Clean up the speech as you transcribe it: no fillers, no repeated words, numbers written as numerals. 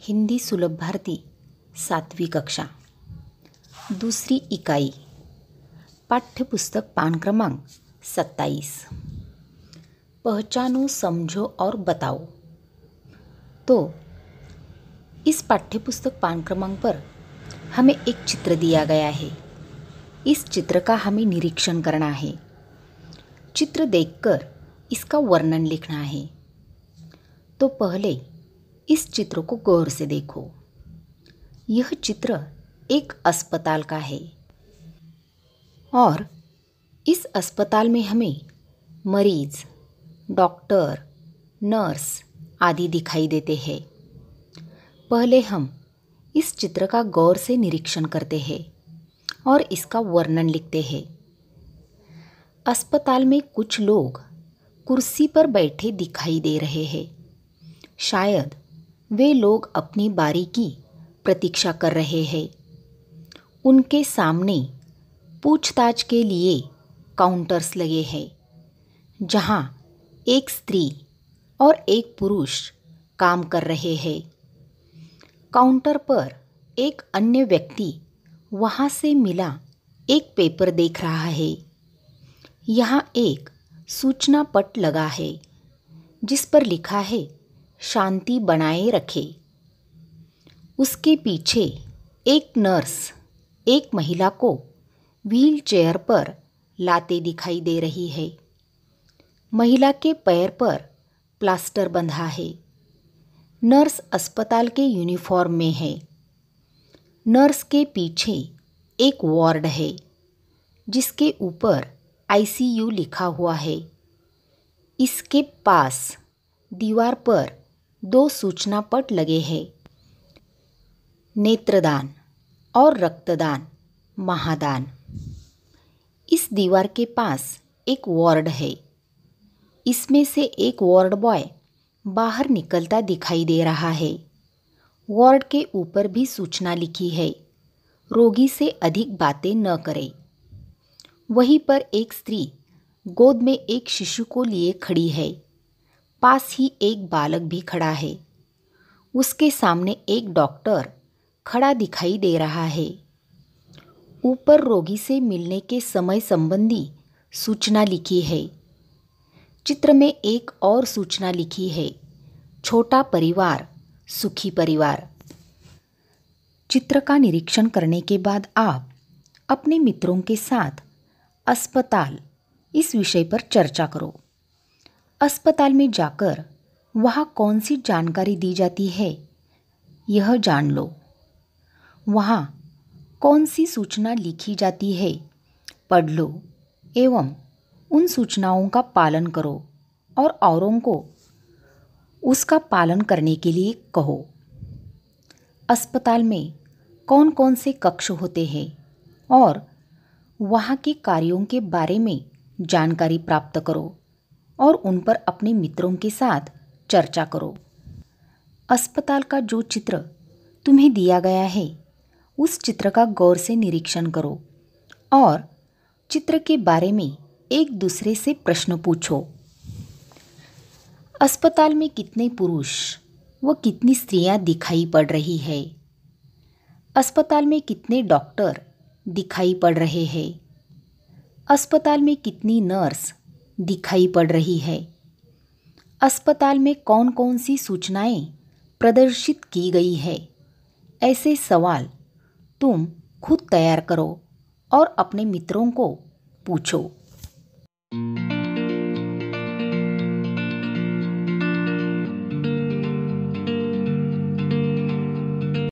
हिंदी सुलभ भारती 7वीं कक्षा दूसरी इकाई पाठ्यपुस्तक पान क्रमांक 27। पहचानो, समझो और बताओ। तो इस पाठ्यपुस्तक पान क्रमांक पर हमें एक चित्र दिया गया है। इस चित्र का हमें निरीक्षण करना है। चित्र देखकर इसका वर्णन लिखना है। तो पहले इस चित्र को गौर से देखो। यह चित्र एक अस्पताल का है और इस अस्पताल में हमें मरीज, डॉक्टर, नर्स आदि दिखाई देते हैं। पहले हम इस चित्र का गौर से निरीक्षण करते हैं और इसका वर्णन लिखते हैं। अस्पताल में कुछ लोग कुर्सी पर बैठे दिखाई दे रहे हैं। शायद वे लोग अपनी बारी की प्रतीक्षा कर रहे हैं। उनके सामने पूछताछ के लिए काउंटर्स लगे हैं, जहां एक स्त्री और एक पुरुष काम कर रहे हैं। काउंटर पर एक अन्य व्यक्ति वहां से मिला एक पेपर देख रहा है। यहाँ एक सूचना पट लगा है, जिस पर लिखा है शांति बनाए रखे। उसके पीछे एक नर्स एक महिला को व्हील चेयर पर लाते दिखाई दे रही है। महिला के पैर पर प्लास्टर बंधा है। नर्स अस्पताल के यूनिफॉर्म में है। नर्स के पीछे एक वार्ड है, जिसके ऊपर आईसीयू लिखा हुआ है। इसके पास दीवार पर 2 सूचना पट लगे हैं, नेत्रदान और रक्तदान, महादान। इस दीवार के पास एक वार्ड है। इसमें से एक वार्ड बॉय बाहर निकलता दिखाई दे रहा है। वार्ड के ऊपर भी सूचना लिखी है, रोगी से अधिक बातें न करें। वहीं पर एक स्त्री गोद में एक शिशु को लिए खड़ी है। पास ही एक बालक भी खड़ा है। उसके सामने एक डॉक्टर खड़ा दिखाई दे रहा है। ऊपर रोगी से मिलने के समय संबंधी सूचना लिखी है। चित्र में एक और सूचना लिखी है, छोटा परिवार सुखी परिवार। चित्र का निरीक्षण करने के बाद आप अपने मित्रों के साथ अस्पताल इस विषय पर चर्चा करो। अस्पताल में जाकर वहाँ कौन सी जानकारी दी जाती है, यह जान लो। वहाँ कौन सी सूचना लिखी जाती है, पढ़ लो एवं उन सूचनाओं का पालन करो और औरों को उसका पालन करने के लिए कहो। अस्पताल में कौन कौन से कक्ष होते हैं और वहाँ के कार्यों के बारे में जानकारी प्राप्त करो और उन पर अपने मित्रों के साथ चर्चा करो। अस्पताल का जो चित्र तुम्हें दिया गया है, उस चित्र का गौर से निरीक्षण करो और चित्र के बारे में एक दूसरे से प्रश्न पूछो। अस्पताल में कितने पुरुष व कितनी स्त्रियां दिखाई पड़ रही है? अस्पताल में कितने डॉक्टर दिखाई पड़ रहे हैं? अस्पताल में कितनी नर्स दिखाई पड़ रही है? अस्पताल में कौन कौन सी सूचनाएं प्रदर्शित की गई है? ऐसे सवाल तुम खुद तैयार करो और अपने मित्रों को पूछो।